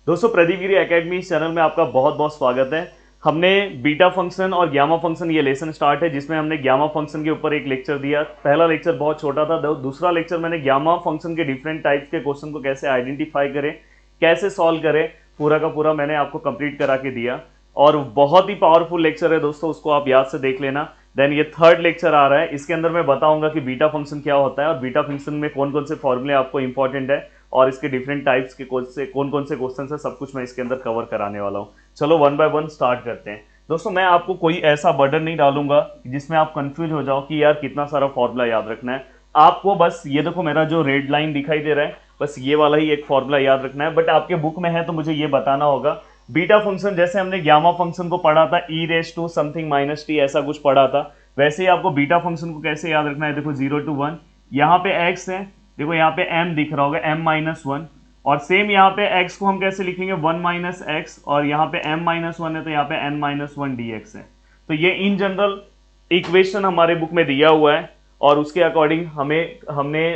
दोस्तों प्रदीप गिरी academy channel में आपका बहुत बहुत स्वागत है। हमने बीटा फंक्शन और ग्यामा फंक्शन ये लेसन स्टार्ट है जिसमें हमने ग्यामा फंक्शन के ऊपर एक लेक्चर दिया। पहला लेक्चर बहुत छोटा था, दूसरा लेक्चर मैंने ग्यामा फंक्शन के डिफरेंट टाइप्स के क्वेश्चन को कैसे आइडेंटिफाई करें, कैसे सॉल्व करें, पूरा का पूरा मैंने आपको कंप्लीट करा के दिया और बहुत ही पावरफुल लेक्चर है दोस्तों, उसको आप याद से देख लेना। देन ये थर्ड लेक्चर आ रहा है, इसके अंदर मैं बताऊंगा कि बीटा फंक्शन क्या होता है और बीटा फंक्शन में कौन कौन से फॉर्मूले आपको इंपॉर्टेंट है और इसके डिफरेंट टाइप्स के कौन कौन से क्वेश्चन है, सब कुछ मैं इसके अंदर कवर कराने वाला हूँ। चलो वन बाय वन स्टार्ट करते हैं। दोस्तों मैं आपको कोई ऐसा बर्डन नहीं डालूंगा जिसमें आप कंफ्यूज हो जाओ कि यार कितना सारा फॉर्मूला याद रखना है। आपको बस ये देखो, मेरा जो रेड लाइन दिखाई दे रहा है, बस ये वाला ही एक फॉर्मूला याद रखना है। बट आपके बुक में है तो मुझे ये बताना होगा। बीटा फंक्शन जैसे हमने गामा फंक्शन को पढ़ा था, e raise to something minus t ऐसा कुछ पढ़ा था, वैसे ही आपको बीटा फंक्शन को कैसे याद रखना है। देखो 0 to 1, यहाँ पे x है, देखो यहाँ पे m दिख रहा होगा, m-1, और सेम यहाँ पे x को हम कैसे लिखेंगे 1 माइनस एक्स, और यहाँ पे m-1 है तो यहाँ पे n-1 dx है। तो ये इन जनरल इक्वेशन हमारे बुक में दिया हुआ है और उसके अकॉर्डिंग हमने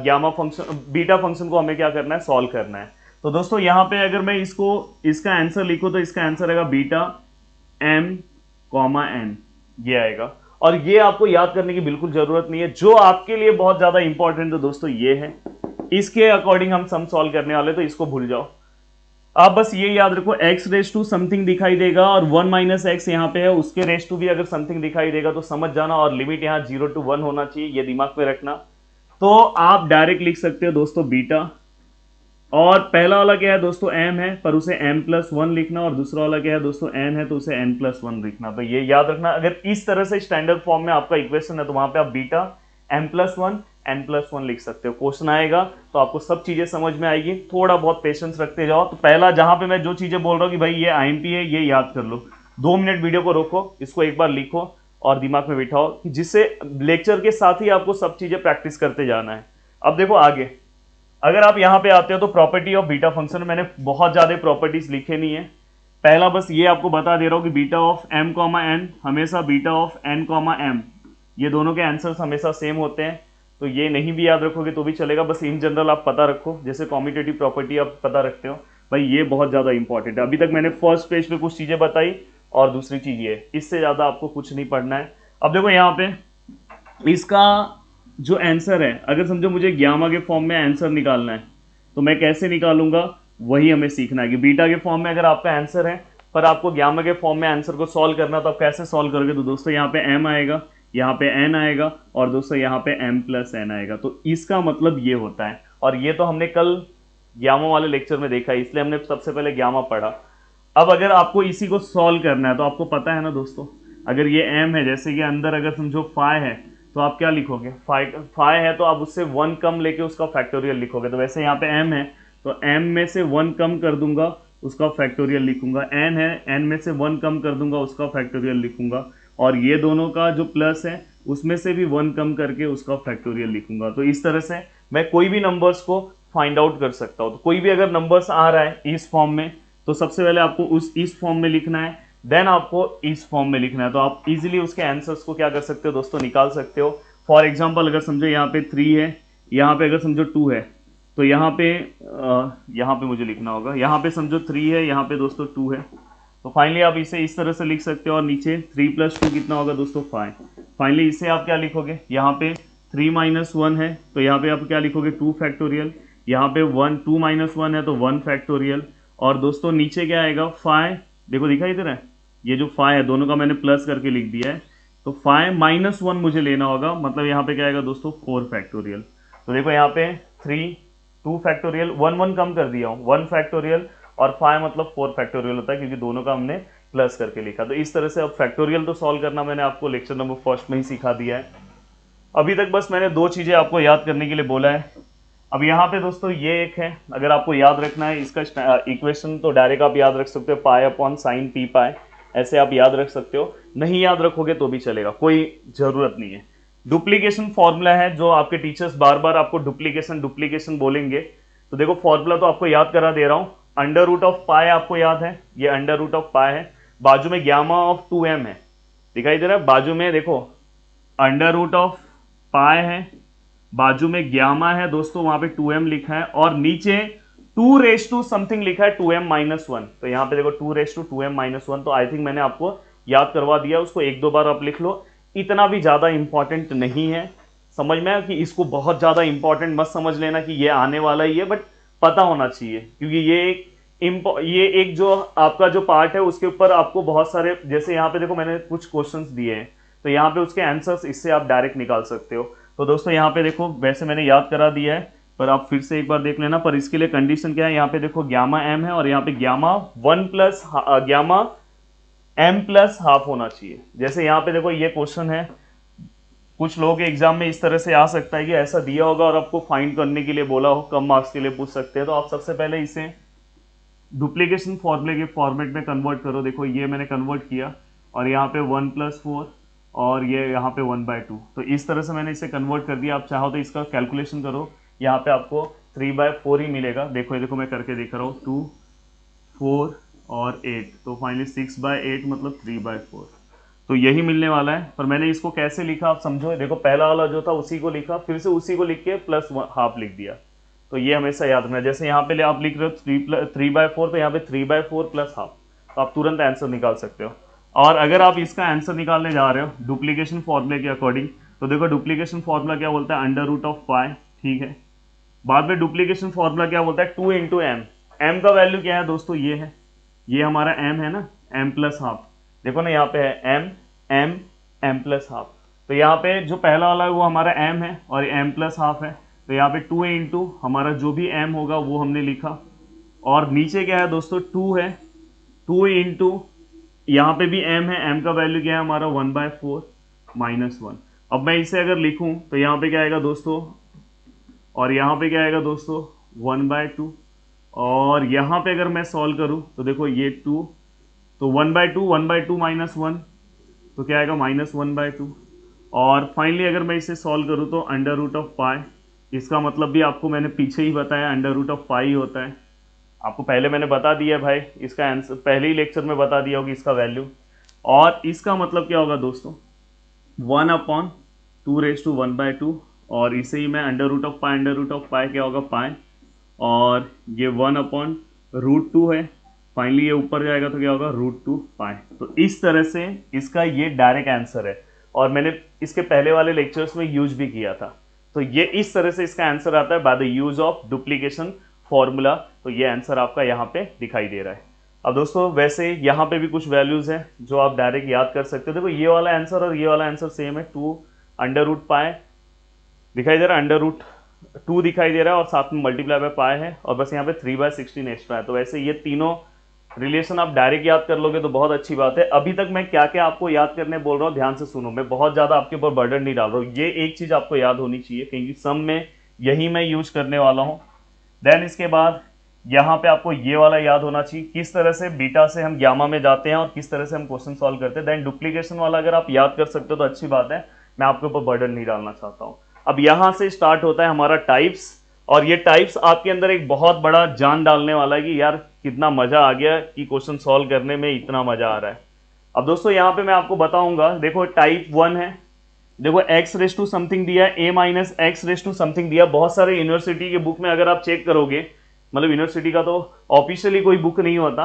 गामा फंक्शन बीटा फंक्शन को हमें क्या करना है, सॉल्व करना है। तो दोस्तों यहाँ पे अगर मैं इसका आंसर लिखूँ तो इसका आंसर आएगा बीटा m, n, ये आएगा। और ये आपको याद करने की बिल्कुल जरूरत नहीं है। जो आपके लिए बहुत ज्यादा इंपॉर्टेंट है दोस्तों ये है, इसके अकॉर्डिंग हम सम सॉल्व करने वाले, तो इसको भूल जाओ। आप बस ये याद रखो, x रेस टू समथिंग दिखाई देगा और 1 माइनस एक्स यहाँ पे है, उसके रेस टू भी अगर समथिंग दिखाई देगा तो समझ जाना, और लिमिट यहाँ 0 to 1 होना चाहिए, ये दिमाग में रखना। तो आप डायरेक्ट लिख सकते हो दोस्तों बीटा, और पहला वाला क्या है दोस्तों m है, पर उसे m+1 लिखना, और दूसरा वाला क्या है दोस्तों n है तो उसे n+1 लिखना। तो ये याद रखना, अगर इस तरह से स्टैंडर्ड फॉर्म में आपका इक्वेशन है तो वहां पे आप बीटा m+1 n+1 लिख सकते हो। क्वेश्चन आएगा तो आपको सब चीजें समझ में आएगी, थोड़ा बहुत पेशेंस रखते जाओ। तो पहला जहां पे मैं जो चीजें बोल रहा हूँ कि भाई ये IMP है, ये याद कर लो, 2 मिनट वीडियो को रोको, इसको एक बार लिखो और दिमाग में बिठाओ, जिससे लेक्चर के साथ ही आपको सब चीजें प्रैक्टिस करते जाना है। अब देखो आगे, अगर आप यहां पे आते हो तो प्रॉपर्टी ऑफ बीटा फंक्शन, मैंने बहुत ज्यादा प्रॉपर्टीज लिखे नहीं है। पहला बस ये आपको बता दे रहा हूं कि बीटा ऑफ m, n हमेशा बीटा ऑफ n, m, ये दोनों के आंसर्स हमेशा सेम होते हैं। तो ये नहीं भी याद रखोगे तो भी चलेगा, बस इन जनरल आप पता रखो, जैसे कॉम्यूटेटिव प्रॉपर्टी आप पता रखते हो, भाई ये बहुत ज्यादा इंपॉर्टेंट है। अभी तक मैंने फर्स्ट पेज पे कुछ चीजें बताई और दूसरी चीज ये, इससे ज्यादा आपको कुछ नहीं पढ़ना है। अब देखो यहाँ पे इसका जो आंसर है, अगर समझो मुझे गामा के फॉर्म में आंसर निकालना है तो मैं कैसे निकालूंगा, वही हमें सीखना है। कि बीटा के फॉर्म में अगर आपका आंसर है पर आपको गामा के फॉर्म में आंसर को सॉल्व करना, तो आप कैसे सॉल्व करोगे। तो दोस्तों यहाँ पे m आएगा, यहाँ पे n आएगा, और दोस्तों यहाँ पे m+n आएगा। तो इसका मतलब ये होता है, और ये तो हमने कल गामा वाले लेक्चर में देखा है, इसलिए हमने सबसे पहले गामा पढ़ा। अब अगर आपको इसी को सॉल्व करना है तो आपको पता है ना दोस्तों, अगर ये m है, जैसे कि अंदर अगर समझो फाइ है तो आप क्या लिखोगे, फाइ है तो आप उससे 1 कम लेके उसका फैक्टोरियल लिखोगे। तो वैसे यहाँ पे m है तो m में से 1 कम कर दूंगा, उसका फैक्टोरियल लिखूंगा। n है, n में से 1 कम कर दूंगा, उसका फैक्टोरियल लिखूंगा। और ये दोनों का जो प्लस है उसमें से भी 1 कम करके उसका फैक्टोरियल लिखूंगा। तो इस तरह से मैं कोई भी नंबर्स को फाइंड आउट कर सकता हूँ। तो कोई भी अगर नंबर्स आ रहा है इस फॉर्म में, तो सबसे पहले आपको इस फॉर्म में लिखना है, देन आपको इस फॉर्म में लिखना है। तो आप इजीली उसके आंसर्स को क्या कर सकते हो दोस्तों, निकाल सकते हो। फॉर एग्जांपल अगर समझो यहाँ पे 3 है, यहाँ पे अगर समझो 2 है, तो यहाँ पे मुझे लिखना होगा, यहाँ पे समझो 3 है, यहाँ पे दोस्तों 2 है। तो फाइनली आप इसे इस तरह से लिख सकते हो, और नीचे 3+2 कितना होगा दोस्तों 5। फाइनली इसे आप क्या लिखोगे, यहाँ पे 3-1 है तो यहाँ पे आप क्या लिखोगे 2 फैक्टोरियल, यहाँ पे 2-1 है तो 1 फैक्टोरियल, और दोस्तों नीचे क्या आएगा 5, देखो दिखाई दे रहा है, ये जो 5 है दोनों का मैंने प्लस करके लिख दिया है। तो 5-1 मुझे लेना होगा, मतलब यहाँ पे क्या आएगा दोस्तों 4 फैक्टोरियल। तो देखो यहाँ पे 2 फैक्टोरियल, 1 कम कर दिया हूँ, 1 फैक्टोरियल, और 5 मतलब 4 फैक्टोरियल होता है क्योंकि दोनों का हमने प्लस करके लिखा। तो इस तरह से अब फैक्टोरियल तो सॉल्व करना मैंने आपको लेक्चर नंबर फर्स्ट में ही सिखा दिया है। अभी तक बस मैंने 2 चीजें आपको याद करने के लिए बोला है। अब यहाँ पे दोस्तों ये एक है, अगर आपको याद रखना है इसका इक्वेशन, तो डायरेक्ट आप याद रख सकते हो पाई/sin p पाई, ऐसे आप याद रख सकते हो। नहीं याद रखोगे तो भी चलेगा, कोई जरूरत नहीं है। डुप्लीकेशन फॉर्मूला है जो आपके टीचर्स बार बार आपको डुप्लीकेशन बोलेंगे। तो देखो फॉर्मूला तो आपको याद करा दे रहा हूँ। अंडर रूट ऑफ पाई आपको याद है, ये अंडर रूट ऑफ पाई है, बाजू में गामा ऑफ 2m है, दिखाई दे रहा है, बाजू में देखो अंडर रूट ऑफ पाई है, बाजू में गामा है दोस्तों, वहां पे 2m लिखा है, और नीचे 2 रेस टू समथिंग लिखा है 2m-1, तो यहाँ पे देखो 2 रेस टू 2m-1, तो आई थिंक मैंने आपको याद करवा दिया, उसको एक दो बार आप लिख लो, इतना भी ज़्यादा इंपॉर्टेंट नहीं है। समझ में आया कि इसको बहुत ज़्यादा इंपॉर्टेंट मत समझ लेना कि ये आने वाला ही है, बट पता होना चाहिए, क्योंकि ये एक जो आपका जो पार्ट है उसके ऊपर आपको बहुत सारे, जैसे यहाँ पे देखो मैंने कुछ क्वेश्चंस दिए हैं, तो यहाँ पे उसके आंसर्स इससे आप डायरेक्ट निकाल सकते हो। तो दोस्तों यहाँ पे देखो, वैसे मैंने याद करा दिया है, पर आप फिर से एक बार देख लेना। पर इसके लिए कंडीशन क्या है, यहाँ पे देखो ग्यामा एम है और यहाँ पे gamma 1 plus gamma m plus half होना चाहिए। जैसे यहाँ पे देखो ये क्वेश्चन है, कुछ लोगों के एग्जाम में इस तरह से आ सकता है कि ऐसा दिया होगा और आपको फाइंड करने के लिए बोला हो, कम मार्क्स के लिए पूछ सकते हैं, तो आप सबसे पहले इसे डुप्लीकेशन फॉर्मूले के फॉर्मेट में कन्वर्ट करो। देखो ये मैंने कन्वर्ट किया और यहाँ पे 1+4 और ये यहाँ पे 1/2, तो इस तरह से मैंने इसे कन्वर्ट कर दिया। आप चाहो तो इसका कैलकुलेशन करो, यहाँ पे आपको 3/4 ही मिलेगा। देखो ये देखो मैं करके दिख रहा हूँ, 2, 4 और 8, तो फाइनली 6/8 मतलब 3/4, तो यही मिलने वाला है। पर मैंने इसको कैसे लिखा आप समझो, देखो पहला वाला जो था उसी को लिखा, फिर से उसी को लिख के प्लस हाफ लिख दिया, तो ये हमेशा याद रखना। जैसे यहाँ पे आप लिख रहे हो 3/4, तो यहाँ पे 3/4 प्लस हाफ, तो आप तुरंत आंसर निकाल सकते हो। और अगर आप इसका आंसर निकालने जा रहे हो डुप्लीकेशन फॉर्मूले के अकॉर्डिंग, तो देखो डुप्लीकेशन फॉर्मूला क्या बोलता है, √π, ठीक है। बाद में डुप्लीकेशन फॉर्मूला क्या बोलता है, 2 × m। m का वैल्यू क्या है दोस्तों, ये है, ये हमारा m है ना, m प्लस हाफ। देखो ना यहाँ पे है m प्लस हाफ, तो यहाँ पे जो पहला वाला है वो हमारा m है और m प्लस हाफ है, तो यहाँ पे 2 × हमारा जो भी m होगा वो हमने लिखा। और नीचे क्या है दोस्तों, 2 है, 2 × यहाँ पे भी m है, m का वैल्यू क्या है हमारा 1/4 -1। अब मैं इसे अगर लिखूं तो यहाँ पे क्या आएगा दोस्तों, और यहाँ पे क्या आएगा दोस्तों 1/2, और यहाँ पे अगर मैं सॉल्व करूँ तो देखो ये 2, तो 1/2 -1, तो क्या आएगा -1/2। और फाइनली अगर मैं इसे सॉल्व करूँ तो √π, इसका मतलब भी आपको मैंने पीछे ही बताया, √π ही होता है। आपको पहले मैंने बता दिया है भाई, इसका आंसर पहले ही लेक्चर में बता दिया होगा इसका वैल्यू। और इसका मतलब क्या होगा दोस्तों, 1/2 और इसे ही मैं √π क्या होगा पाए, और ये 1/√2 है, फाइनली ये ऊपर जाएगा तो क्या होगा √2π। तो इस तरह से इसका ये डायरेक्ट आंसर है, और मैंने इसके पहले वाले लेक्चर्स में यूज भी किया था। तो ये इस तरह से इसका आंसर आता है by the use of duplication formula. तो ये आंसर आपका यहाँ पे दिखाई दे रहा है। अब दोस्तों वैसे यहाँ पे भी कुछ वैल्यूज हैं जो आप डायरेक्ट याद कर सकते हो। देखो ये वाला आंसर और ये वाला आंसर सेम है, 2√π दिखाई दे रहा है, √2 दिखाई दे रहा है और साथ में मल्टीप्लाई बाय पाई है, और बस यहाँ पे 3/16 एक्स्ट्रा है। तो वैसे ये तीनों रिलेशन आप डायरेक्ट याद कर लोगे तो बहुत अच्छी बात है। अभी तक मैं क्या क्या आपको याद करने बोल रहा हूँ ध्यान से सुनो, मैं बहुत ज़्यादा आपके ऊपर बर्डन नहीं डाल रहा हूँ। ये एक चीज़ आपको याद होनी चाहिए क्योंकि सम में यही मैं यूज करने वाला हूँ। देन इसके बाद यहाँ पे आपको ये वाला याद होना चाहिए, किस तरह से बीटा से हम ग्यामा में जाते हैं और किस तरह से हम क्वेश्चन सॉल्व करते हैं। देन डुप्लीकेशन वाला अगर आप याद कर सकते हो तो अच्छी बात है, मैं आपके ऊपर बर्डन नहीं डालना चाहता हूँ। अब यहाँ से स्टार्ट होता है हमारा टाइप्स, और ये टाइप्स आपके अंदर एक बहुत बड़ा जान डालने वाला है कि यार कितना मजा आ गया कि क्वेश्चन सॉल्व करने में इतना मजा आ रहा है। अब दोस्तों यहाँ पे मैं आपको बताऊंगा, देखो टाइप 1 है, देखो x समथिंग दिया है, a x समथिंग दिया। बहुत सारे यूनिवर्सिटी के बुक में अगर आप चेक करोगे, मतलब यूनिवर्सिटी का तो ऑफिशियली कोई बुक नहीं होता,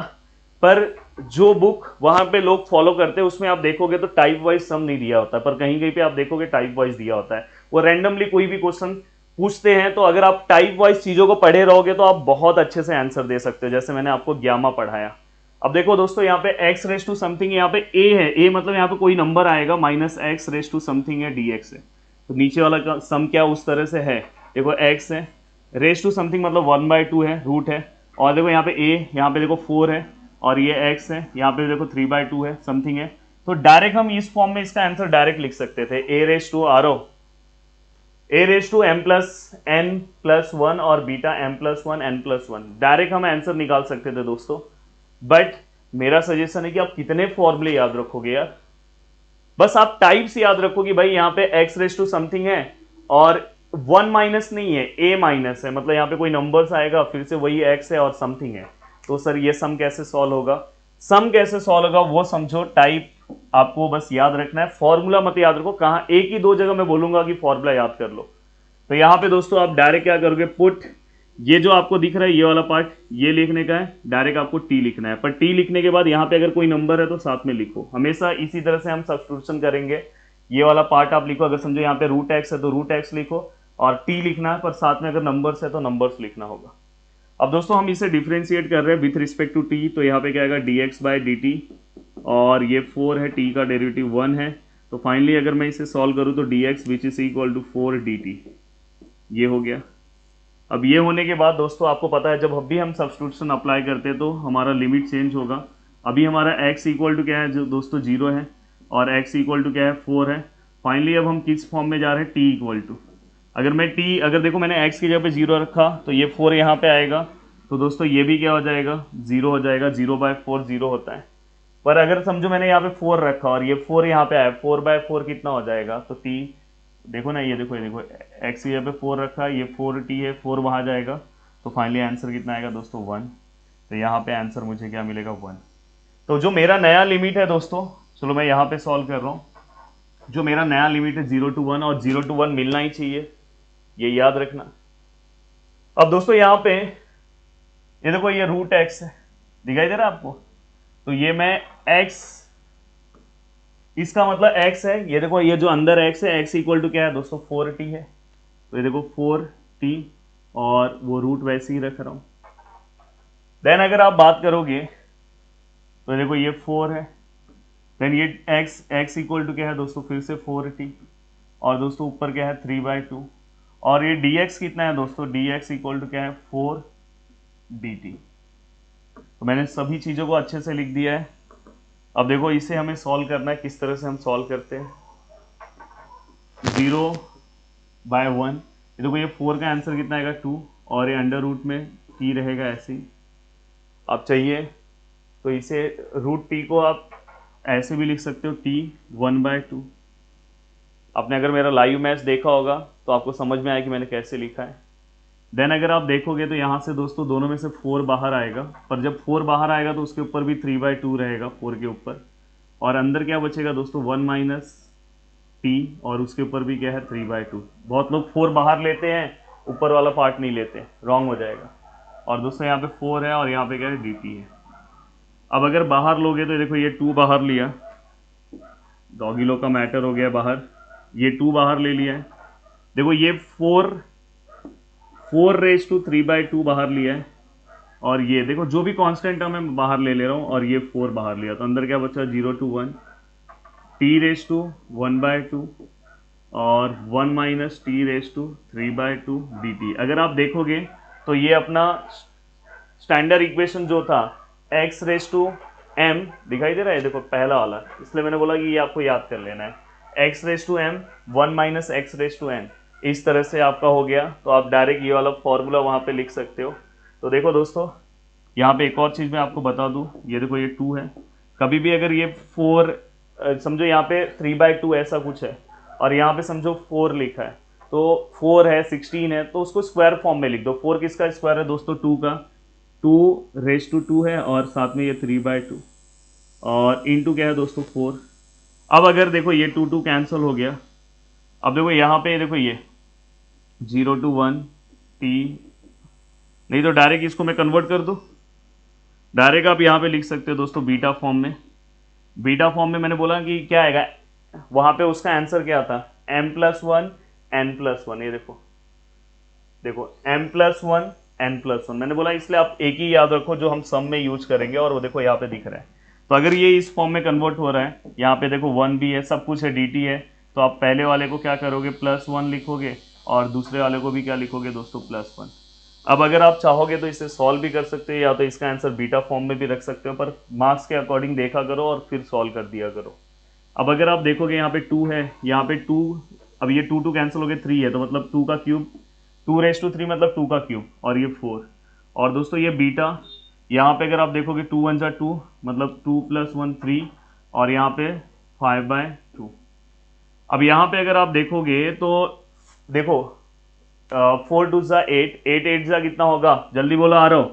पर जो बुक वहां पे लोग फॉलो करते हैं उसमें आप देखोगे तो टाइप वाइज सम नहीं दिया होता, पर कहीं कहीं पे आप देखोगे टाइप वाइज दिया होता है। वो रैंडमली कोई भी क्वेश्चन पूछते हैं, तो अगर आप टाइप वाइज चीजों को पढ़े रहोगे तो आप बहुत अच्छे से आंसर दे सकते हो, जैसे मैंने आपको ग्यामा पढ़ाया। अब देखो दोस्तों यहाँ पे x समथिंग, यहाँ पे a है, a मतलब यहाँ पे कोई नंबर आएगा, -x समथिंग है, dx है, तो नीचे वाला का सम क्या उस तरह से है। देखो x है, समथिंग मतलब 1/2 है, रूट है, और देखो यहाँ पे a, यहाँ पे देखो 4 है, और ये x है, यहाँ पे देखो 3/2 है, समथिंग है। तो डायरेक्ट हम इस फॉर्म में इसका आंसर डायरेक्ट लिख सकते थे, a⁻m+n+1 और बीटा m+1 n+1, डायरेक्ट हम आंसर निकाल सकते थे दोस्तों। बट मेरा सजेशन है कि आप कितने फॉर्मूले याद रखोगे यार, बस आप टाइप्स याद रखो कि भाई यहाँ पे x समथिंग है और 1 माइनस नहीं है, a माइनस है, मतलब यहाँ पे कोई नंबर्स आएगा, फिर से वही x है और समथिंग है। तो सर ये सम कैसे सॉल्व होगा, सम कैसे सॉल्व होगा वो समझो, टाइप आपको बस याद रखना है, फॉर्मूला मत याद रखो। कहाँ एक ही दो जगह मैं बोलूंगा कि फॉर्मूला याद कर लो। तो यहाँ पे दोस्तों आप डायरेक्ट क्या करोगे, पुट ये जो आपको दिख रहा है ये वाला पार्ट ये लिखने का है, डायरेक्ट आपको टी लिखना है। पर टी लिखने के बाद यहाँ पे अगर कोई नंबर है तो साथ में लिखो, हमेशा इसी तरह से हम सब्स्टिट्यूशन करेंगे। ये वाला पार्ट आप लिखो, अगर समझो यहाँ पे रूट एक्स है तो रूट एक्स लिखो, और टी लिखना है, पर साथ में अगर नंबर्स है तो नंबर्स लिखना होगा। अब दोस्तों हम इसे डिफ्रेंशिएट कर रहे हैं विथ रिस्पेक्ट टू टी, तो यहाँ पे क्या आएगा D x by D T, और ये 4 है, टी का डेरिवेटिव 1 है। तो फाइनली अगर मैं इसे सॉल्व करूँ तो d x which is equal to 4 d t, ये हो गया। अब ये होने के बाद दोस्तों आपको पता है जब भी हम सब्स्टिट्यूशन अप्लाई करते हैं तो हमारा लिमिट चेंज होगा। अभी हमारा x इक्वल टू क्या है जो दोस्तों 0 है, और x इक्वल टू क्या है 4 है। फाइनली अब हम किस फॉर्म में जा रहे हैं, t इक्वल टू, अगर मैं t, अगर देखो मैंने x की जगह पे 0 रखा तो ये 4 यहाँ पे आएगा, तो दोस्तों ये भी क्या हो जाएगा 0 हो जाएगा, 0/4 0 होता है। पर अगर समझो मैंने यहाँ पे 4 रखा और ये 4 यहाँ पे आया, 4/4 कितना हो जाएगा, तो t, देखो ना ये देखो, एक्स की जगह पे 4 रखा है, ये 4t है, 4 वहाँ जाएगा, तो फाइनली आंसर कितना आएगा दोस्तों 1। तो यहाँ पे आंसर मुझे क्या मिलेगा 1। तो जो मेरा नया लिमिट है दोस्तों, चलो मैं यहाँ पे सॉल्व कर रहा हूँ, जो मेरा नया लिमिट है 0 to 1, और 0 to 1 मिलना ही चाहिए, ये याद रखना। अब दोस्तों यहाँ पे ये देखो ये रूट एक्स है, दिखाई दे रहा है आपको, तो ये मैं x, इसका मतलब x है, ये देखो ये जो अंदर x है, x इक्वल टू क्या है दोस्तों 4t है, तो ये देखो 4t, और वो रूट वैसे ही रख रहा हूं। देन अगर आप बात करोगे तो देखो ये 4 है, देन ये x इक्वल टू क्या है दोस्तों फिर से 4t, और दोस्तों ऊपर क्या है 3/2, और ये dx कितना है दोस्तों, dx इक्वल टू क्या है 4 dt। तो मैंने सभी चीज़ों को अच्छे से लिख दिया है। अब देखो इसे हमें सॉल्व करना है, किस तरह से हम सॉल्व करते हैं। 0/1, ये देखो ये 4 का आंसर कितना आएगा 2, और ये अंडर रूट में t रहेगा ऐसे ही। अब चाहिए तो इसे रूट t को आप ऐसे भी लिख सकते हो, t 1/2। आपने अगर मेरा लाइव मैच देखा होगा तो आपको समझ में आया कि मैंने कैसे लिखा है। देन अगर आप देखोगे तो यहाँ से दोस्तों दोनों में से 4 बाहर आएगा, पर जब 4 बाहर आएगा तो उसके ऊपर भी 3/2 रहेगा 4 के ऊपर, और अंदर क्या बचेगा दोस्तों 1 माइनस टी, और उसके ऊपर भी क्या है 3/2। बहुत लोग 4 बाहर लेते हैं, ऊपर वाला पार्ट नहीं लेते, रॉन्ग हो जाएगा। और दोस्तों यहाँ पे 4 है और यहाँ पे क्या है dt है। अब अगर बाहर लोगे तो देखो ये 2 बाहर लिया, डॉगी लो का मैटर हो गया बाहर, ये 2 बाहर ले लिया है, देखो ये 4 रेज़ टू 3/2 बाहर लिया है, और ये देखो जो भी कांस्टेंट है मैं बाहर ले ले रहा हूँ, और ये 4 बाहर लिया, तो अंदर क्या बचा 0 to 1 t⁻1/2, और 1 माइनस t⁻3/2 dt। अगर आप देखोगे तो ये अपना स्टैंडर्ड इक्वेशन जो था x⁻m, दिखाई दे रहा है देखो पहला वाला, इसलिए मैंने बोला कि ये आपको याद कर लेना है, x⁻m 1 माइनस x⁻n, इस तरह से आपका हो गया। तो आप डायरेक्ट ये वाला फॉर्मूला वहाँ पे लिख सकते हो। तो देखो दोस्तों यहाँ पे एक और चीज़ मैं आपको बता दूँ, ये देखो ये 2 है, कभी भी अगर ये 4 समझो यहाँ पे 3/2 ऐसा कुछ है, और यहाँ पे समझो 4 लिखा है, तो 4 है 16 है, तो उसको स्क्वायर फॉर्म में लिख दो। 4 किसका स्क्वायर है दोस्तों 2 का, 2 रेज़ टू 2 है, और साथ में ये 3/2, और इनटू क्या है दोस्तों 4। अब अगर देखो ये 2 कैंसिल हो गया, अब देखो यहाँ पे देखो ये 0 to 1 t, नहीं तो डायरेक्ट इसको मैं कन्वर्ट कर दूँ, डायरेक्ट आप यहाँ पे लिख सकते हो दोस्तों बीटा फॉर्म में। बीटा फॉर्म में मैंने बोला कि क्या आएगा, वहाँ पे उसका आंसर क्या था m+1 n+1, ये देखो देखो m+1 n+1 मैंने बोला, इसलिए आप एक ही याद रखो जो हम सम में यूज करेंगे, और वो देखो यहाँ पे दिख रहा है। तो अगर ये इस फॉर्म में कन्वर्ट हो रहा है, यहाँ पे देखो 1 भी है, सब कुछ है, dt है, तो आप पहले वाले को क्या करोगे +1 लिखोगे, और दूसरे वाले को भी क्या लिखोगे दोस्तों +1। अब अगर आप चाहोगे तो इसे सॉल्व भी कर सकते हो, या तो इसका आंसर बीटा फॉर्म में भी रख सकते हो, पर मार्क्स के अकॉर्डिंग देखा करो और फिर सॉल्व कर दिया करो। अब अगर आप देखोगे यहाँ पे 2 है, यहाँ पे 2, अब ये 2 कैंसिल हो गए, 3 है, तो मतलब 2 का क्यूब, 2 रेज़ टू 3 मतलब 2 का क्यूब, और ये 4, और दोस्तों ये बीटा, यहाँ पे अगर आप देखोगे 2 1 जा 2, मतलब 2 + 1 3, और यहाँ पे 5/2। अब यहाँ पे अगर आप देखोगे तो देखो 4 2 जा 8, 8 8 जा कितना होगा, जल्दी बोलो आ रहा हो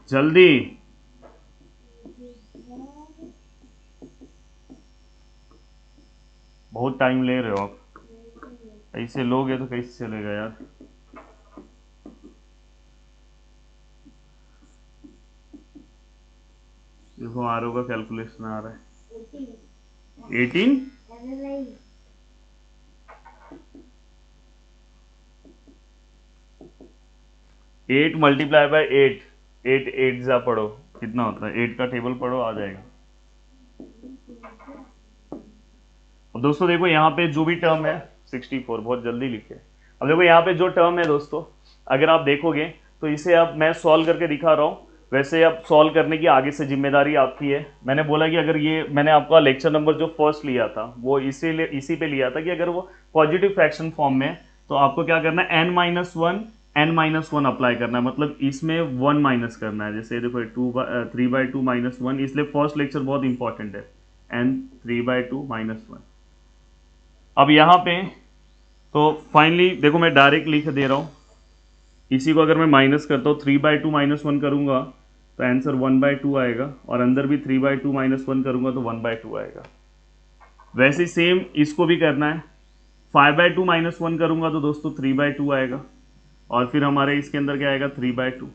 जल्दी, बहुत टाइम ले रहे हो आप, ऐसे लोगे तो कैसे चलेगा यार। देखो आर ओ का कैलकुलेशन आ रहा है 18। 8 मल्टीप्लाई बाय 8, 8 8 जा पढ़ो कितना होता है, 8 का टेबल पढ़ो आ जाएगा। अब दोस्तों देखो यहाँ पे जो भी टर्म है 64, बहुत जल्दी लिखे। अब देखो यहाँ पे जो टर्म है दोस्तों, अगर आप देखोगे तो इसे अब मैं सॉल्व करके दिखा रहा हूँ। वैसे अब सॉल्व करने की आगे से जिम्मेदारी आपकी है। मैंने बोला कि अगर ये मैंने आपका लेक्चर नंबर जो फर्स्ट लिया था वो इसी पे लिया था कि अगर वो पॉजिटिव फ्रैक्शन फॉर्म में है तो आपको क्या करना है, n-1 अप्लाई करना है, मतलब इसमें 1 माइनस करना है। जैसे देखो 3/2 -1, इसलिए फर्स्ट लेक्चर बहुत इंपॉर्टेंट है, n3/2 -1। अब यहाँ पे तो फाइनली देखो मैं डायरेक्ट लिख दे रहा हूँ, इसी को अगर मैं माइनस करता हूँ 3/2 -1 करूँगा तो आंसर 1/2 आएगा, और अंदर भी 3/2 -1 करूँगा तो 1/2 आएगा। वैसे सेम इसको भी करना है, 5/2 -1 करूँगा तो दोस्तों 3/2 आएगा, और फिर हमारे इसके अंदर क्या आएगा 3/2,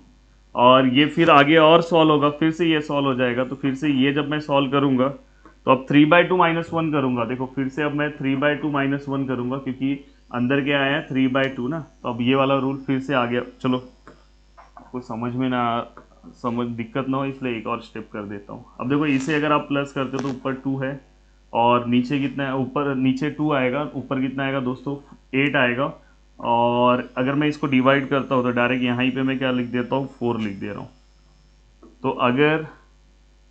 और ये फिर आगे और सॉल्व होगा, फिर से ये सॉल्व हो जाएगा। तो फिर से ये जब मैं सॉल्व करूँगा तो अब 3/2 -1 करूँगा, देखो फिर से अब मैं 3/2 -1 करूँगा क्योंकि अंदर क्या आया 3/2 ना, तो अब ये वाला रूल फिर से आ गया। चलो कुछ समझ में ना समझ दिक्कत ना हो इसलिए एक और स्टेप कर देता हूँ। अब देखो इसे अगर आप प्लस करते हो तो ऊपर 2 है, और नीचे कितना है, ऊपर नीचे 2 आएगा, ऊपर कितना आएगा दोस्तों 8 आएगा। और अगर मैं इसको डिवाइड करता हूँ तो डायरेक्ट यहाँ पे मैं क्या लिख देता हूँ 4 लिख दे रहा हूँ। तो अगर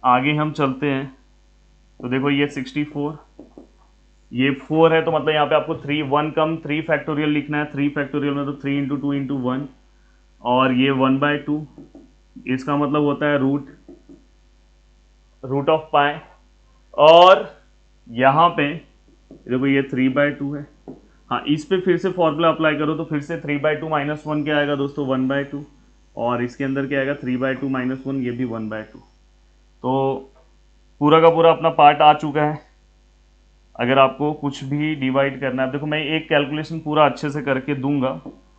आगे हम चलते हैं तो देखो ये 64, ये 4 है, तो मतलब यहाँ पे आपको 3 1 कम 3 फैक्टोरियल लिखना है। 3 फैक्टोरियल में तो 3 × 2 × 1, और ये 1/2, इसका मतलब होता है रूट ऑफ पाई। और यहाँ पे देखो ये 3/2 है, हाँ इस पे फिर से फॉर्मूला अप्लाई करो तो फिर से 3/2 -1 क्या आएगा दोस्तों 1/2, और इसके अंदर क्या आएगा 3/2 -1, ये भी 1/2। तो पूरा का पूरा अपना पार्ट आ चुका है। अगर आपको कुछ भी डिवाइड करना है, देखो मैं एक कैलकुलेशन पूरा अच्छे से करके दूंगा,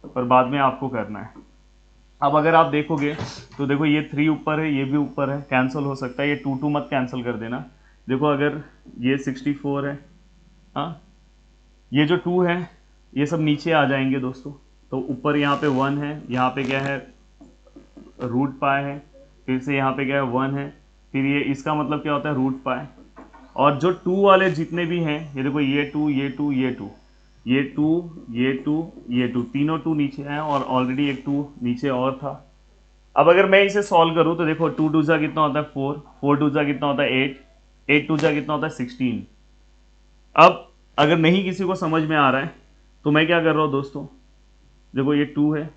पर बाद में आपको करना है। अब अगर आप देखोगे तो देखो ये 3 ऊपर है, ये भी ऊपर है, कैंसिल हो सकता है, ये 2 मत कैंसिल कर देना। देखो अगर ये 64 है, हाँ ये जो 2 है ये सब नीचे आ जाएंगे दोस्तों। तो ऊपर यहाँ पे 1 है, यहाँ पे क्या है रूट पाई है, फिर से यहाँ पे क्या है 1 है, फिर ये इसका मतलब क्या होता है रूट पाई। और जो 2 वाले जितने भी हैं, ये देखो ये 2 ये 2 ये 2 ये 2 ये 2 ये 2, तीनों 2 नीचे हैं, और ऑलरेडी एक 2 नीचे और था। अब अगर मैं इसे सॉल्व करूं तो देखो 2 2 जा कितना होता है 4, 4 2 जा कितना होता है 8, 8 2 जा कितना होता है 16। अब अगर नहीं किसी को समझ में आ रहा है तो मैं क्या कर रहा हूँ दोस्तों, देखो ये 2 है,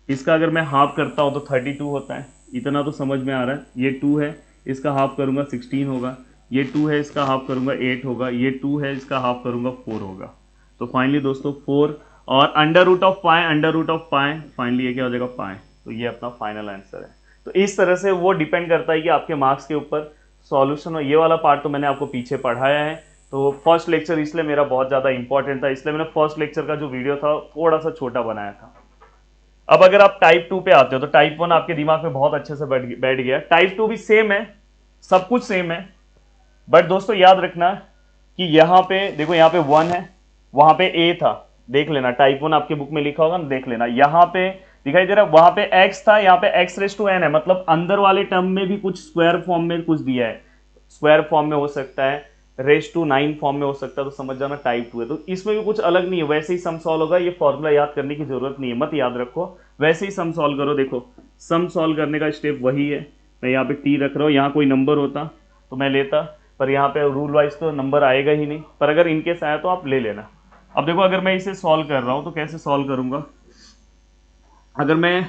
इसका अगर मैं हाफ करता हूँ तो 32 होता है, इतना तो समझ में आ रहा है। ये 2 है, इसका हाफ करूँगा 16 होगा, ये 2 है इसका हाफ करूँगा 8 होगा, ये 2 है इसका हाफ करूँगा 4 होगा। तो फाइनली दोस्तों 4, और अंडर रूट ऑफ पाए फाइनली ये क्या हो जाएगा पाए। तो ये अपना फाइनल आंसर है। तो इस तरह से वो डिपेंड करता है कि आपके मार्क्स के ऊपर सॉल्यूशन हो। ये वाला पार्ट तो मैंने आपको पीछे पढ़ाया है। तो फर्स्ट लेक्चर इसलिए मेरा बहुत ज़्यादा इंपॉर्टेंट था, इसलिए मैंने फर्स्ट लेक्चर का जो वीडियो था थोड़ा सा छोटा बनाया था। अब अगर आप टाइप 2 पे आते हो तो टाइप 1 आपके दिमाग में बहुत अच्छे से बैठ गया, टाइप 2 भी सेम है, सब कुछ सेम है। बट दोस्तों याद रखना कि यहाँ पे देखो, यहाँ पे 1 है, वहां पे ए था, देख लेना टाइप 1 आपके बुक में लिखा होगा ना, देख लेना यहाँ पे दिखाई दे रहा है, वहां पे x था, यहाँ पे x⁻n है, मतलब अंदर वाले टर्म में भी कुछ स्क्वायर फॉर्म में कुछ दिया है, स्क्वायर फॉर्म में हो सकता है, रेज़ टू 9 फॉर्म में हो सकता है, तो समझ जाना टाइप 2 है। तो इसमें भी कुछ अलग नहीं है, वैसे ही सम सॉल्व होगा, ये फॉर्मूला याद करने की जरूरत नहीं है, मत याद रखो, वैसे ही सम सॉल्व करो। देखो सम सॉल्व करने का स्टेप वही है, मैं यहाँ पे टी रख रहा हूँ, यहाँ कोई नंबर होता तो मैं लेता, पर यहाँ पे रूल वाइज तो नंबर आएगा ही नहीं, पर अगर इनकेस आया तो आप ले लेना। अब देखो अगर मैं इसे सॉल्व कर रहा हूँ तो कैसे सॉल्व करूँगा, अगर मैं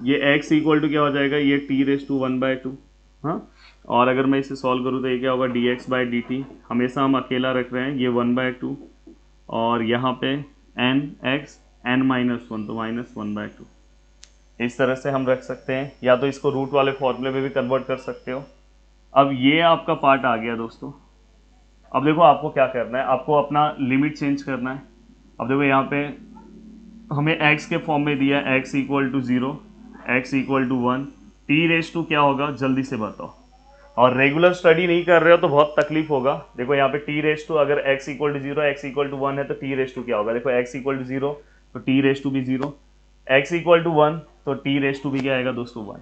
ये x इक्वल टू क्या हो जाएगा, ये t⁻1/2, हाँ, और अगर मैं इसे सॉल्व करूँ तो ये क्या होगा dx/dt, हमेशा हम अकेला रख रहे हैं, ये 1/2, और यहाँ पे n(x) n-1 तो -1/2, इस तरह से हम रख सकते हैं, या तो इसको रूट वाले फॉर्मूले में भी कन्वर्ट कर सकते हो। अब ये आपका पार्ट आ गया दोस्तों। अब देखो आपको क्या करना है, आपको अपना लिमिट चेंज करना है। अब देखो यहाँ पे हमें x के फॉर्म में दिया है, x = 0, x = 1, t⁻2 क्या होगा जल्दी से बताओ। और रेगुलर स्टडी नहीं कर रहे हो तो बहुत तकलीफ होगा। देखो यहाँ पे टी रेस टू, अगर x equal to 0 x equal to 1 है तो टी रेस टू क्या होगा, देखो x इक्वल टू 0 तो टी रेस टू भी 0, x इक्वल टू 1 तो टी रेस टू भी क्या आएगा दोस्तों 1।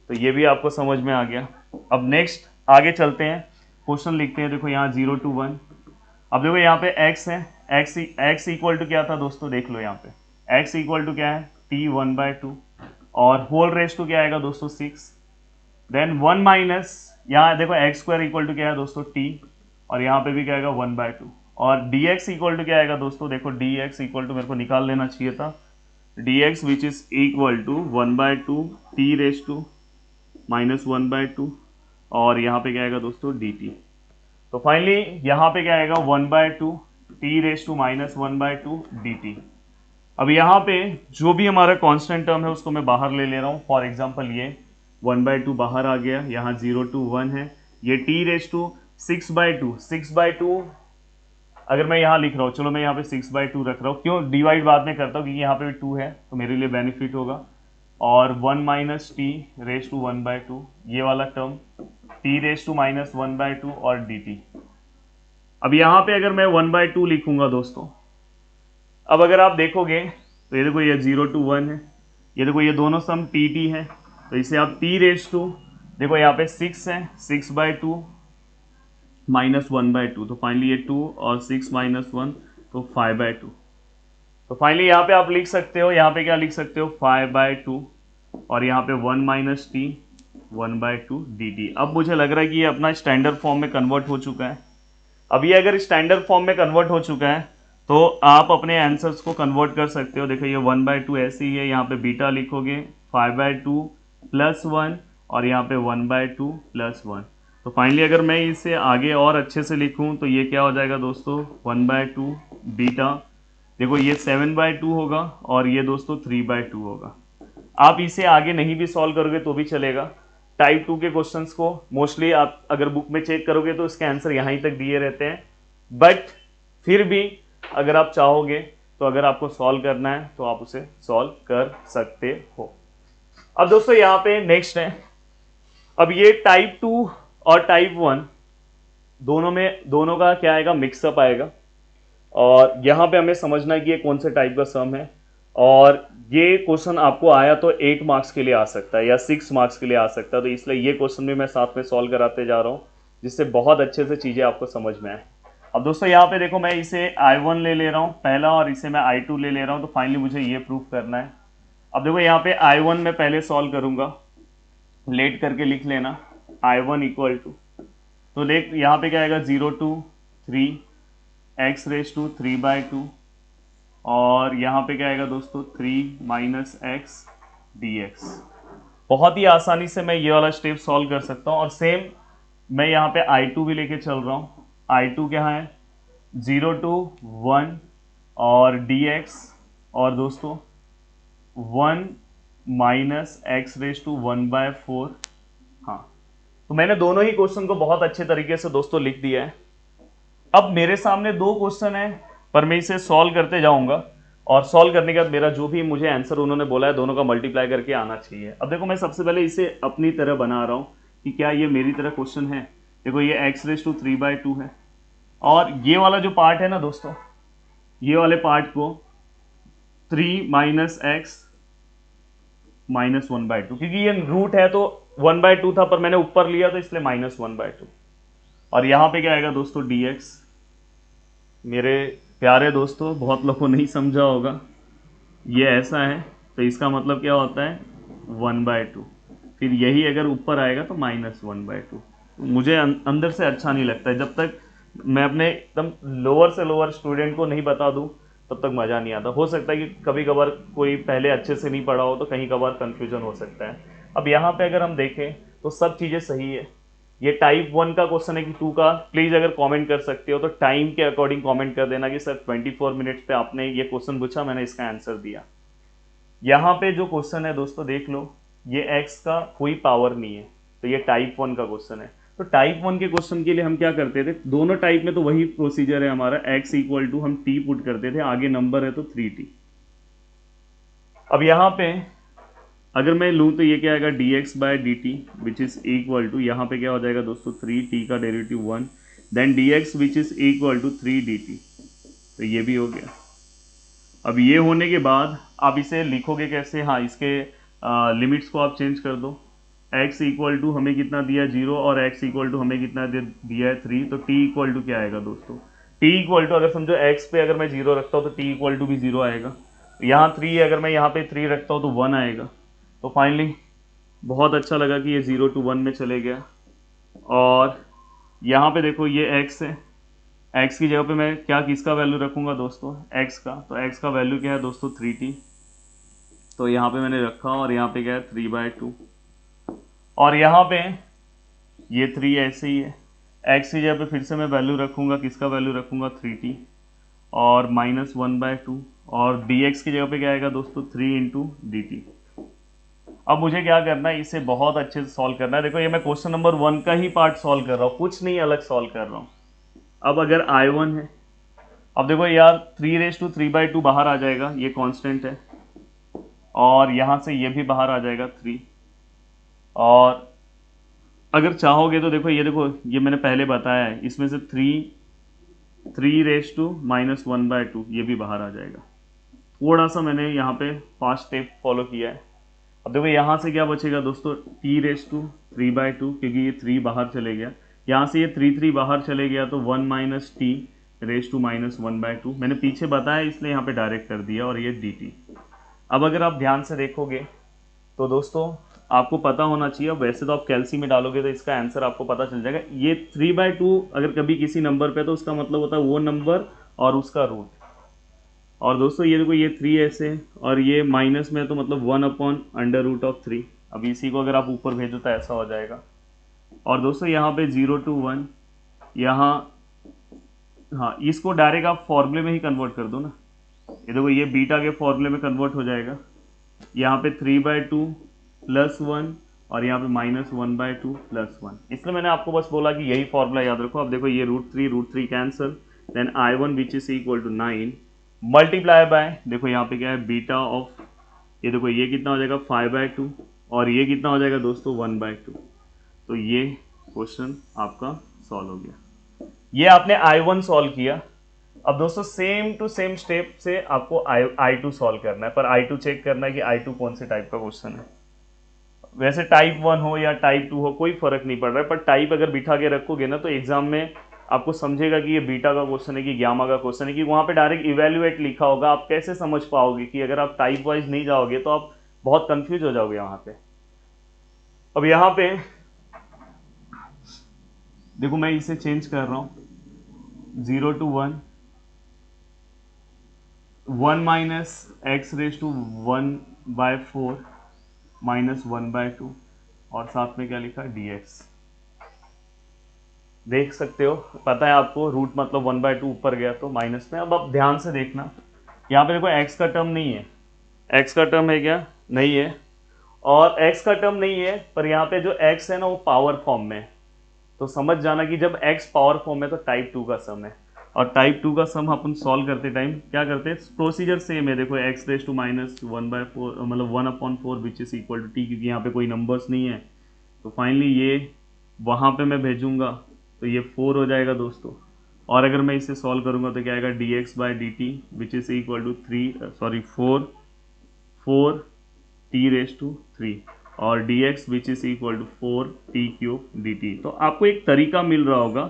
तो ये भी आपको समझ में आ गया। अब नेक्स्ट आगे चलते हैं, क्वेश्चन लिखते हैं। देखो यहाँ 0 to 1। अब देखो यहाँ पे x है, x इक्वल टू क्या था दोस्तों, देख लो यहाँ पे x इक्वल टू क्या है t 1/2 और होल रेस टू क्या आएगा दोस्तों 6। देन 1 माइनस यहाँ देखो एक्स स्क्वायर इक्वल टू क्या है दोस्तों t, और यहाँ पे भी क्या आएगा 1/2 और dx इक्वल टू क्या आएगा दोस्तों, देखो dx इक्वल टू मेरे को निकाल लेना चाहिए था, dx which is equal to 1/2 t raise to minus 1/2 और यहाँ पे क्या आएगा दोस्तों dt। तो फाइनली यहाँ पे क्या आएगा 1/2 t raise to minus 1/2 dt। अब यहाँ पे जो भी हमारा कांस्टेंट टर्म है उसको मैं बाहर ले रहा हूँ। फॉर एग्जांपल ये 1/2 बाहर आ गया, यहाँ 0 to 1 है, ये t रेस टू 6/2 अगर मैं यहाँ लिख रहा हूँ, चलो मैं यहाँ पे 6/2 रख रहा हूँ, क्यों डिवाइड बाद में करता हूँ क्योंकि यहाँ पे भी 2 है तो मेरे लिए बेनिफिट होगा। और 1 माइनस टी रेस टू 1/2 ये वाला term, t raise to minus 1/2 और dt। अब यहाँ पे अगर मैं 1/2 लिखूंगा दोस्तों, अब अगर आप देखोगे तो ये देखो ये 0 to 1 है, ये देखो ये दोनों सम टी है, तो इसे आप t रेस टू देखो यहाँ पे 6 है, 6/2 माइनस 1/2 तो फाइनली ये 2 और 6 माइनस 1 तो 5/2। तो फाइनली यहाँ पे आप लिख सकते हो, यहाँ पे क्या लिख सकते हो 5/2 और यहाँ पे 1 माइनस टी 1/2 dt। अब मुझे लग रहा है कि ये अपना स्टैंडर्ड फॉर्म में कन्वर्ट हो चुका है। अब ये अगर स्टैंडर्ड फॉर्म में कन्वर्ट हो चुका है तो आप अपने आंसर्स को कन्वर्ट कर सकते हो। देखो ये 1/2 ऐसे ही है, यहाँ पे बीटा लिखोगे 5/2 प्लस 1 और यहाँ पे 1/2 प्लस 1। तो फाइनली अगर मैं इसे आगे और अच्छे से लिखूं तो ये क्या हो जाएगा दोस्तों 1/2 बीटा, देखो ये 7/2 होगा और ये दोस्तों 3/2 होगा। आप इसे आगे नहीं भी सॉल्व करोगे तो भी चलेगा। टाइप 2 के क्वेश्चंस को मोस्टली आप अगर बुक में चेक करोगे तो इसके आंसर यहाँ तक दिए रहते हैं, बट फिर भी अगर आप चाहोगे तो अगर आपको सॉल्व करना है तो आप उसे सॉल्व कर सकते हो। अब दोस्तों यहाँ पे नेक्स्ट है, अब ये टाइप 2 और टाइप 1 दोनों का क्या आएगा मिक्सअप आएगा, और यहाँ पे हमें समझना है कि ये कौन से टाइप का सम है। और ये क्वेश्चन आपको आया तो 8 मार्क्स के लिए आ सकता है या 6 मार्क्स के लिए आ सकता है, तो इसलिए ये क्वेश्चन भी मैं साथ में सॉल्व कराते जा रहा हूँ जिससे बहुत अच्छे से चीज़ें आपको समझ में आए। अब दोस्तों यहाँ पे देखो मैं इसे I1 ले रहा हूँ पहला और इसे मैं I2 ले रहा हूँ, तो फाइनली मुझे ये प्रूफ करना है। अब देखो यहाँ पे I1 में पहले सॉल्व करूँगा, लेट करके लिख लेना I1 इक्वल टू, तो देख यहाँ पे क्या आएगा 0 to 3 x रेस टू 3/2 और यहाँ पे क्या आएगा दोस्तों 3 माइनस एक्स dx। बहुत ही आसानी से मैं ये वाला स्टेप सॉल्व कर सकता हूँ। और सेम मैं यहाँ पे I2 भी लेके चल रहा हूँ, I2 क्या है 0 to 1 और dx और दोस्तों 1 माइनस एक्स रेस टू 1/4। हाँ, तो मैंने दोनों ही क्वेश्चन को बहुत अच्छे तरीके से दोस्तों लिख दिया है। अब मेरे सामने 2 क्वेश्चन है पर मैं इसे सॉल्व करते जाऊंगा और सॉल्व करने के बाद मेरा जो भी मुझे आंसर उन्होंने बोला है दोनों का मल्टीप्लाई करके आना चाहिए। अब देखो मैं सबसे पहले इसे अपनी तरह बना रहा हूँ कि क्या ये मेरी तरह क्वेश्चन है। देखो ये x रेस टू 3/2 है और ये वाला जो पार्ट है ना दोस्तों, ये वाले पार्ट को 3 माइनस एक्स माइनस 1/2, क्योंकि ये रूट है तो 1/2 था पर मैंने ऊपर लिया तो इसलिए माइनस 1/2। और यहाँ पे क्या आएगा दोस्तों dx। मेरे प्यारे दोस्तों बहुत लोगों को नहीं समझा होगा, ये ऐसा है तो इसका मतलब क्या होता है 1/2, फिर यही अगर ऊपर आएगा तो माइनस 1/2। मुझे अंदर से अच्छा नहीं लगता है, जब तक मैं अपने एकदम लोअर से लोअर स्टूडेंट को नहीं बता दूं तब तक मज़ा नहीं आता। हो सकता है कि कभी कभार कोई पहले अच्छे से नहीं पढ़ा हो तो कहीं कभार कन्फ्यूजन हो सकता है। अब यहाँ पे अगर हम देखें तो सब चीज़ें सही है। ये टाइप 1 का क्वेश्चन है कि 2 का, प्लीज़ अगर कमेंट कर सकते हो तो टाइम के अकॉर्डिंग कमेंट कर देना कि सर 24 मिनट्स पे आपने ये क्वेश्चन पूछा, मैंने इसका आंसर दिया। यहाँ पे जो क्वेश्चन है दोस्तों देख लो, ये x का कोई पावर नहीं है तो ये टाइप 1 का क्वेश्चन है। तो टाइप 1 के क्वेश्चन के लिए हम क्या करते थे, दोनों टाइप में तो वही प्रोसीजर है हमारा, x इक्वल टू हम t पुट करते थे, आगे नंबर है तो 3t। अब यहाँ पे अगर मैं लूँ तो ये क्या आएगा dx by dt which is equal to, यहाँ पे क्या हो जाएगा दोस्तों 3t का derivative 1, then dx which is equal to 3dt। तो ये भी हो गया। अब ये होने के बाद आप इसे लिखोगे कैसे, हाँ इसके लिमिट्स को आप चेंज कर दो। x इक्वल टू हमें कितना दिया 0 और x इक्वल टू हमें कितना दिया है 3, तो t इक्वल टू क्या आएगा दोस्तों, t इक्वल टू अगर समझो x पे अगर मैं 0 रखता हूँ तो t इक्वल टू भी 0 आएगा। यहाँ 3 है, अगर मैं यहाँ पे 3 रखता हूँ तो 1 आएगा। तो फाइनली बहुत अच्छा लगा कि ये 0 to 1 में चले गया। और यहाँ पे देखो ये x है, x की जगह पे मैं क्या किसका वैल्यू रखूँगा दोस्तों, x का। तो x का वैल्यू क्या है दोस्तों 3t, तो यहाँ पे मैंने रखा और यहाँ पे क्या है 3/2, और यहाँ पे ये 3 ऐसे ही है। x की जगह पे फिर से मैं वैल्यू रखूँगा, किसका वैल्यू रखूँगा 3t और -1/2, और dx की जगह पे क्या आएगा दोस्तों 3 इंटू dt। अब मुझे क्या करना है, इसे बहुत अच्छे से सॉल्व करना है। देखो ये मैं क्वेश्चन नंबर 1 का ही पार्ट सॉल्व कर रहा हूँ, कुछ नहीं अलग सॉल्व कर रहा हूँ। अब अगर I1 है, अब देखो यार 3/2 बाहर आ जाएगा, ये कांस्टेंट है, और यहाँ से ये भी बाहर आ जाएगा 3, और अगर चाहोगे तो देखो ये मैंने पहले बताया है, इसमें से 3 ये भी बाहर आ जाएगा। थोड़ा सा मैंने यहाँ पे फास्ट स्टेप फॉलो किया है। अब देखो यहाँ से क्या बचेगा दोस्तों t/3/2, क्योंकि ये 3 बाहर चले गया, यहाँ से ये 3 बाहर चले गया, तो 1 - t⁻⁻1/2 मैंने पीछे बताया इसलिए यहाँ पे डायरेक्ट कर दिया, और ये dt। अब अगर आप ध्यान से देखोगे तो दोस्तों आपको पता होना चाहिए, अब वैसे तो आप कैल्सी में डालोगे तो इसका आंसर आपको पता चल जाएगा। ये 3/2 अगर कभी किसी नंबर पे, तो उसका मतलब होता है वो नंबर और उसका रूट। और दोस्तों ये देखो ये 3 ऐसे, और ये माइनस में तो मतलब 1/√3। अब इसी को अगर आप ऊपर भेजो तो ऐसा हो जाएगा। और दोस्तों यहाँ पे 0 to 1, यहाँ हाँ इसको डायरेक्ट आप फॉर्मूले में ही कन्वर्ट कर दो ना। ये देखो ये बीटा के फॉर्मूले में कन्वर्ट हो जाएगा। यहाँ पे 3/2 + 1 और यहाँ पे -1/2 + 1। इसलिए मैंने आपको बस बोला कि यही फॉर्मूला याद रखो। अब देखो ये √3 cancel, then I1 which is equal to 9 multiply by, देखो यहाँ पे क्या है बीटा ऑफ, ये देखो ये कितना हो जाएगा 5/2, और ये कितना हो जाएगा दोस्तों 1/2। तो ये क्वेश्चन आपका सॉल्व हो गया। ये आपने I1 सॉल्व किया। अब दोस्तों सेम टू सेम स्टेप से आपको I2 सॉल्व करना है, पर I2 चेक करना है कि I2 कौन से टाइप का क्वेश्चन है। वैसे टाइप 1 हो या टाइप 2 हो कोई फर्क नहीं पड़ रहा है, पर टाइप अगर बिठा के रखोगे ना तो एग्जाम में आपको समझेगा कि ये बीटा का क्वेश्चन है कि गामा का क्वेश्चन है, कि वहाँ पे डायरेक्ट इवेल्युएट लिखा होगा। आप कैसे समझ पाओगे कि अगर आप टाइप वाइज नहीं जाओगे तो आप बहुत कंफ्यूज हो जाओगे यहाँ पे। अब यहाँ पे देखो मैं इसे चेंज कर रहा हूँ, 0 to 1, 1 - x⁴ -1/2, और साथ में क्या लिखा dx। देख सकते हो, पता है आपको रूट मतलब 1/2 ऊपर गया तो माइनस में। अब आप ध्यान से देखना, यहाँ पे देखो x का टर्म नहीं है, x का टर्म है क्या, नहीं है, और x का टर्म नहीं है, पर यहाँ पे जो x है ना वो पावर फॉर्म में है। तो समझ जाना कि जब x पावर फॉर्म है तो टाइप 2 का सम है, और टाइप 2 का सम अपन सॉल्व करते टाइम क्या करते हैं, प्रोसीजर सेम है। देखो x⁻⁻1/4 मतलब 1/4 which is equal to t, क्योंकि यहाँ पे कोई नंबर्स नहीं है, तो फाइनली ये वहाँ पे मैं भेजूंगा तो ये 4 हो जाएगा दोस्तों। और अगर मैं इसे सॉल्व करूंगा तो क्या आएगा dx/dt which is equal to 4t⁻3 और dx which is equal to 4t³ dt। तो आपको एक तरीका मिल रहा होगा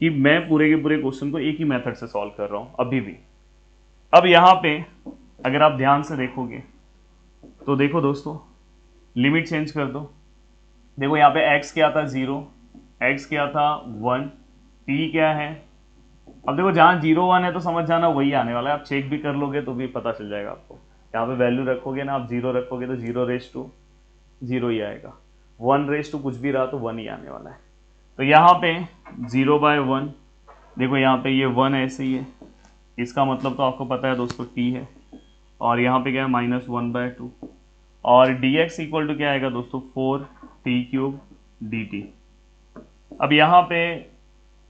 कि मैं पूरे के पूरे क्वेश्चन को एक ही मेथड से सॉल्व कर रहा हूं अभी भी। अब यहाँ पे अगर आप ध्यान से देखोगे तो देखो दोस्तों लिमिट चेंज कर दो। देखो यहाँ पे x क्या था 0, x क्या था 1, t क्या है। अब देखो जहाँ 0 1 है तो समझ जाना वही आने वाला है, आप चेक भी कर लोगे तो भी पता चल जाएगा आपको। यहाँ पे वैल्यू रखोगे ना, आप 0 रखोगे तो 0 ही आएगा, 1 कुछ भी रहा तो 1 ही आने वाला है। तो यहाँ पे 0/1, देखो यहाँ पे ये 1 ऐसे ही है, इसका मतलब तो आपको पता है दोस्तों t है, और यहाँ पे क्या है -1/2, और dx इक्वल टू क्या आएगा दोस्तों 4t³ dt। अब यहाँ पे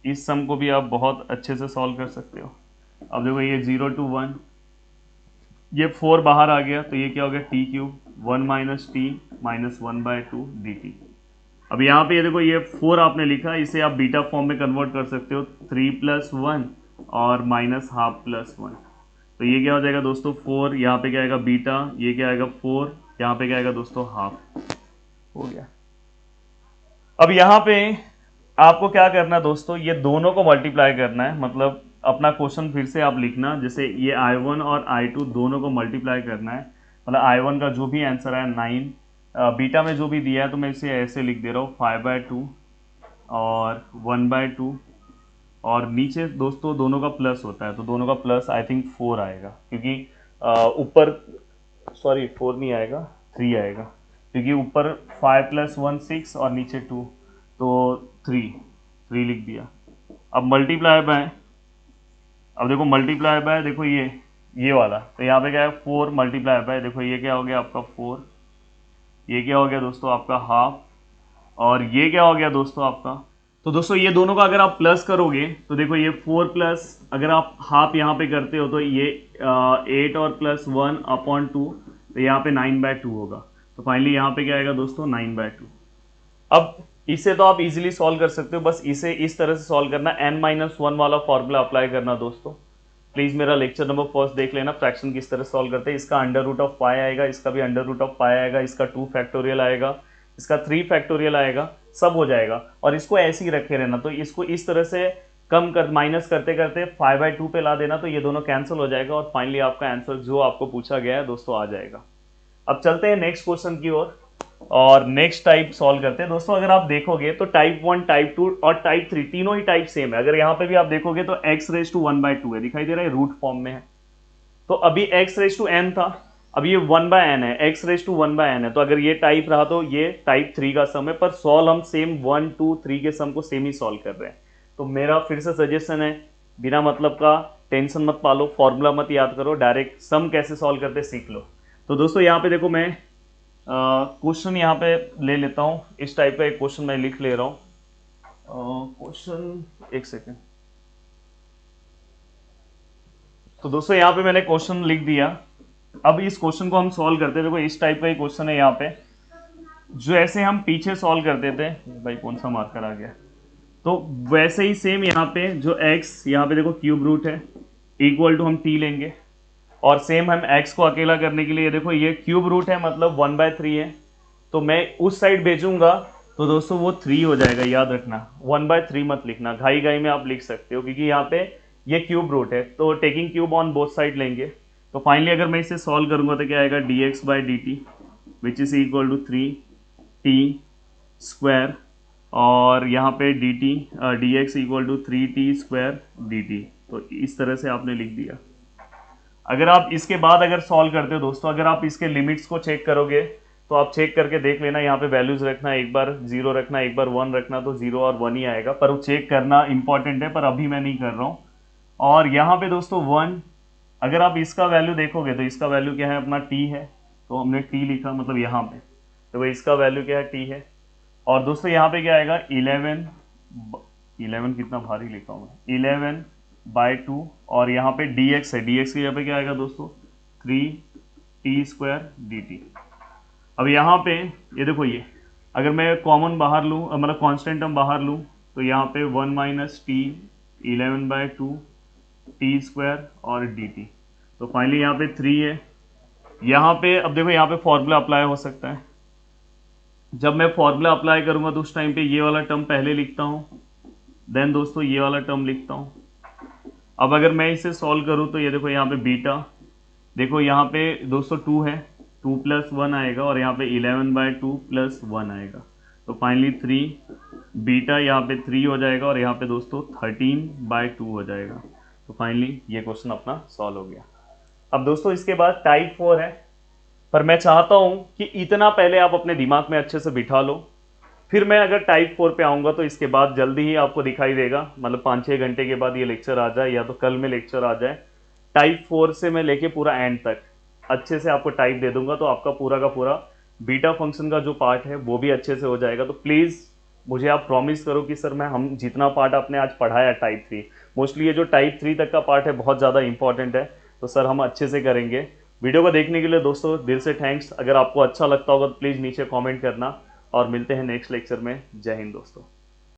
इस सम को भी आप बहुत अच्छे से सॉल्व कर सकते हो। अब देखो ये 0 to 1, ये 4 बाहर आ गया तो ये क्या हो गया t³ 1 minus T minus 1/2 dt। अब यहाँ पे ये देखो ये 4 आपने लिखा, इसे आप बीटा फॉर्म में कन्वर्ट कर सकते हो, 3 प्लस 1 और माइनस हाफ प्लस 1। तो ये क्या हो जाएगा दोस्तों 4, यहाँ पे क्या आएगा बीटा, ये क्या आएगा 4, यहाँ पे क्या आएगा दोस्तों हाफ। हो गया। अब यहाँ पे आपको क्या करना है दोस्तों, ये दोनों को मल्टीप्लाई करना है, मतलब अपना क्वेश्चन फिर से आप लिखना, जैसे ये I1 और I2 दोनों को मल्टीप्लाई करना है, मतलब I1 का जो भी आंसर है 9, बीटा में जो भी दिया है तो मैं इसे ऐसे लिख दे रहा हूँ 5/2 और 1/2, और नीचे दोस्तों दोनों का प्लस होता है तो दोनों का प्लस आई थिंक 4 आएगा, क्योंकि ऊपर सॉरी 4 नहीं आएगा 3 आएगा, क्योंकि ऊपर 5 प्लस 1 6 और नीचे 2, तो 3 लिख दिया। अब मल्टीप्लाई बाय, अब देखो मल्टीप्लाई बाय, देखो ये वाला, तो यहाँ पे क्या है 4 मल्टीप्लाई बाय, देखो ये क्या हो गया आपका 4, ये क्या हो गया दोस्तों आपका हाफ, और ये क्या हो गया दोस्तों आपका, तो दोस्तों ये दोनों का अगर आप प्लस करोगे तो देखो ये 4 प्लस, अगर आप हाफ यहाँ पे करते हो तो ये 8 और प्लस 1/2, तो यहाँ पे 9/2 होगा। तो फाइनली यहाँ पे क्या आएगा दोस्तों 9/2। अब इसे तो आप इजीली सॉल्व कर सकते हो, बस इसे इस तरह से सॉल्व करना, n-1 वाला फॉर्मूला अप्लाई करना दोस्तों। प्लीज मेरा लेक्चर नंबर फर्स्ट देख लेना, फ्रैक्शन किस तरह सॉल्व करते हैं। इसका √π आएगा, इसका भी √π आएगा, इसका 2 फैक्टोरियल आएगा, इसका 3 फैक्टोरियल आएगा, सब हो जाएगा। और इसको ऐसे ही रखे रहना, तो इसको इस तरह से कम कर माइनस करते करते 5/2 पे ला देना, तो ये दोनों कैंसिल हो जाएगा और फाइनली आपका आंसर जो आपको पूछा गया है दोस्तों आ जाएगा। अब चलते हैं नेक्स्ट क्वेश्चन की ओर और नेक्स्ट टाइप सॉल्व करते हैं दोस्तों। अगर आप देखोगे तो टाइप 1, टाइप 2 और टाइप 3 तीनों ही टाइप सेम है। अगर यहाँ पे भी आप देखोगे तो x⁻1/2 है, दिखाई दे रहा है, रूट फॉर्म में है। तो अभी x⁻n था, अब ये 1/n है, x⁻1/n है। तो अगर ये टाइप रहा तो ये टाइप 3 का सम है, पर सॉल्व हम सेम 1 2 3 के सम को सेम ही सॉल्व कर रहे हैं। तो मेरा फिर से सजेशन है, बिना मतलब का टेंशन मत पालो, फॉर्मूला मत याद करो, डायरेक्ट सम कैसे सॉल्व करते सीख लो। तो दोस्तों यहाँ पे देखो मैं क्वेश्चन यहाँ पे ले लेता हूँ, इस टाइप का एक क्वेश्चन मैं लिख ले रहा हूँ। क्वेश्चन एक सेकेंड। तो दोस्तों यहाँ पे मैंने क्वेश्चन लिख दिया। अब इस क्वेश्चन को हम सॉल्व करते हैं। देखो इस टाइप का एक क्वेश्चन है यहाँ पे, जो ऐसे हम पीछे सॉल्व करते थे, भाई कौन सा मार्कर आ गया, तो वैसे ही सेम यहाँ पे जो x यहाँ पे देखो क्यूब रूट है, इक्वल टू हम t लेंगे, और सेम हम x को अकेला करने के लिए देखो ये क्यूब रूट है, मतलब 1/3 है, तो मैं उस साइड भेजूंगा तो दोस्तों वो 3 हो जाएगा। याद रखना 1/3 मत लिखना, घाई घाई में आप लिख सकते हो, क्योंकि यहाँ पे ये क्यूब रूट है, तो taking cube on both side लेंगे। तो फाइनली अगर मैं इसे सॉल्व करूंगा तो क्या आएगा dx/dt which is equal to 3t², और यहाँ पे dx equal to 3t² dt। तो इस तरह से आपने लिख दिया। अगर आप इसके बाद अगर सॉल्व करते हो दोस्तों, अगर आप इसके लिमिट्स को चेक करोगे तो आप चेक करके देख लेना, यहाँ पे वैल्यूज रखना, एक बार 0 रखना, एक बार 1 रखना, तो 0 और 1 ही आएगा, पर वो चेक करना इंपॉर्टेंट है, पर अभी मैं नहीं कर रहा हूँ। और यहाँ पे दोस्तों 1, अगर आप इसका वैल्यू देखोगे तो इसका वैल्यू क्या है अपना t है, तो हमने t लिखा, मतलब यहाँ पे तो भाई इसका वैल्यू क्या है t है। और दोस्तों यहाँ पे क्या आएगा 11 कितना भारी लिखा हूँ, 11/2, और यहाँ पे dx है, dx के यहाँ पे क्या आएगा दोस्तों 3t² dt। अब यहाँ पे ये देखो, ये अगर मैं कॉमन बाहर लूँ, मतलब कांस्टेंट टर्म बाहर लूँ, तो यहाँ पे 1 माइनस t 11/2 t² और dt। तो फाइनली यहाँ पे 3 है। यहाँ पे अब देखो यहाँ पे फॉर्मूला अप्लाई हो सकता है। जब मैं फॉर्मूला अप्लाई करूँगा तो उस टाइम पे ये वाला टर्म पहले लिखता हूँ, देन दोस्तों ये वाला टर्म लिखता हूँ। अब अगर मैं इसे सॉल्व करूँ तो ये देखो यहाँ पे बीटा, देखो यहाँ पे दोस्तों 2 है, 2 प्लस 1 आएगा, और यहाँ पे 11/2 प्लस 1 आएगा, तो फाइनली 3 बीटा यहाँ पे 3 हो जाएगा, और यहाँ पे दोस्तों 13/2 हो जाएगा। तो फाइनली ये क्वेश्चन अपना सॉल्व हो गया। अब दोस्तों इसके बाद टाइप 4 है, पर मैं चाहता हूँ कि इतना पहले आप अपने दिमाग में अच्छे से बिठा लो, फिर मैं अगर टाइप 4 पे आऊँगा तो इसके बाद जल्दी ही आपको दिखाई देगा, मतलब 5-6 घंटे के बाद ये लेक्चर आ जाए, या तो कल में लेक्चर आ जाए। टाइप 4 से मैं लेके पूरा एंड तक अच्छे से आपको टाइप दे दूंगा, तो आपका पूरा का पूरा बीटा फंक्शन का जो पार्ट है वो भी अच्छे से हो जाएगा। तो प्लीज़ मुझे आप प्रॉमिस करो कि सर मैं हम जितना पार्ट आपने आज पढ़ाया टाइप 3, मोस्टली ये जो टाइप 3 तक का पार्ट है बहुत ज़्यादा इंपॉर्टेंट है, तो सर हम अच्छे से करेंगे। वीडियो को देखने के लिए दोस्तों दिल से थैंक्स। अगर आपको अच्छा लगता होगा तो प्लीज़ नीचे कमेंट करना और मिलते हैं नेक्स्ट लेक्चर में। जय हिंद दोस्तों।